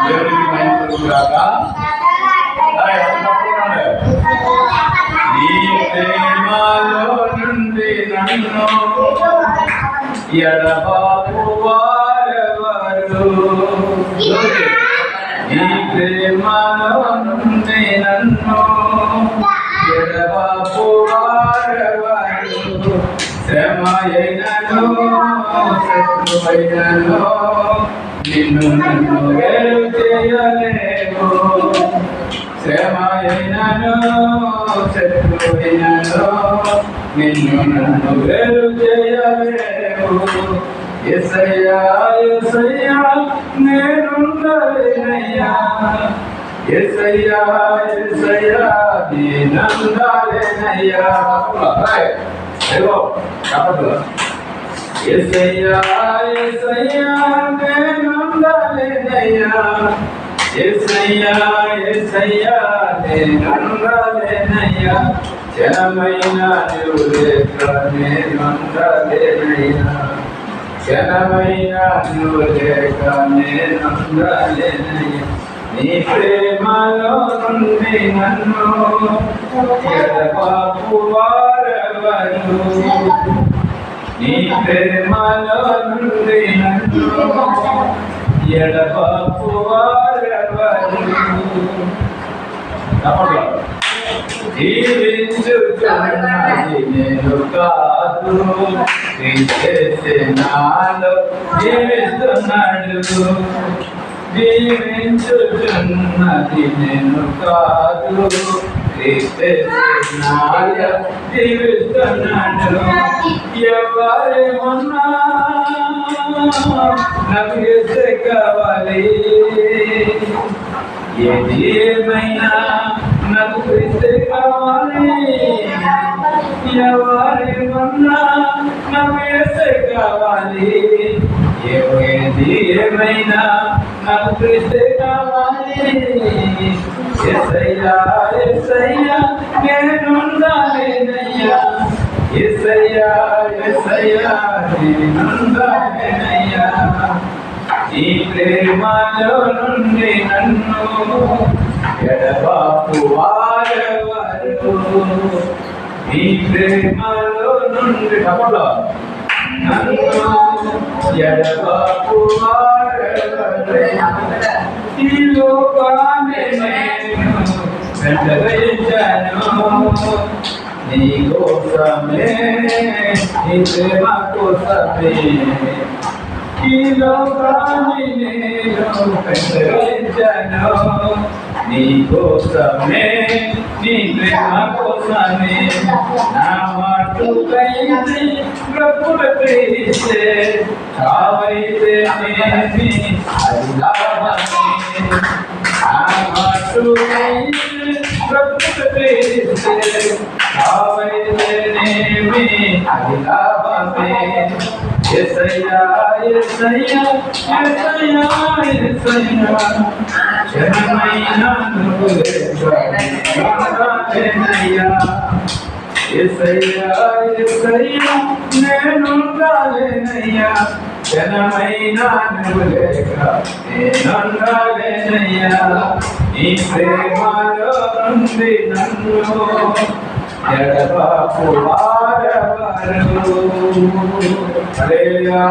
దేవునికి మహిమ కలుగుగాక. నీ ప్రేమలో నుండి నన్ను ఎడబాపు వారెవరు? నీ ప్రేమలో నుండి నన్ను ఎడబాపు వారెవరు? శ్రమ అయినను శత్రువైనను నిన్ను నన్ను వేరు చేయలేవు. శ్రమ అయినను శత్రువైనను నిన్ను నన్ను వేరు చేయలేవు. యేసయ్యా యేసయ్యా నేనుండలేనయ్యా. యేసయ్యా యేసయ్యా నేనుండలేనయ్యా. యేసయ్యా యేసయ్యా నేనుండలేనయ్యా. యేసయ్యా యేసయ్యా నేనుండలేనయ్యా. క్షణమైన నీవు లేక నేనుండలేనయ్యా. క్షణమైన నీవు లేక నేనుండలేనయ్యా. నీ ప్రేమలో నుండి నన్ను ఎడబాపు వారెవరు? నీ ప్రేమలో నుండి నన్ను ఎడబాపు వారెవరు? జీవించుచున్నది నేను కాదు, క్రీస్తు నాలో జీవిస్తున్నాడు. జీవించుచున్నది నేను కాదు, క్రీస్తు నాలో జీవిస్తున్నాడు. ఎవరేమన్నా నాకు యేసే కావాలి. ఏది ఏమైనా నాకు క్రీస్తే కావాలి. ఎవరేమన్నా నాకు యేసే కావాలి. ఏది ఏమైనా నాకు క్రీస్తే కావాలి. యేసయ్యా యేసయ్యా నేనుండలేనయ్యా. యేసయ్యా యేసయ్యా నేనుండలేనయ్యా. నీ ప్రేమలో నుండి నన్ను ఎడబాపు వారెవరు? నీ ప్రేమలో నుండి నన్ను ఎడబాపు వారెవరు? ఈ లోకాన్ని నేను వెంటరించాను నీ కోసమే, నీ ప్రేమ కోసమే. ఈ లోకాన్ని నేను వెంటరించాను నీ కోసమే, నీ ప్రేమ కోసమే. నా మాటకైతే ప్రభువు ప్రీస్తే కావైతే నేమి అది లాభమే. నా మాటకైతే ప్రభువు ప్రీస్తే కావైతే నేమి అది లాభమే. యేసయ్యా యేసయ్యా యేసయ్యా యేసయ్యా క్షణమైన నువ్వు లేక నేనుండలేనయ్యా. యేసయ్యా యేసయ్యా నేనుండలేనయ్యా. క్షణమైన నువ్వు లేక నేనుండలేనయ్యా. నీ ప్రేమలో నుండి నన్ను ఎడబాపు వారెవరు? హల్లెలూయా.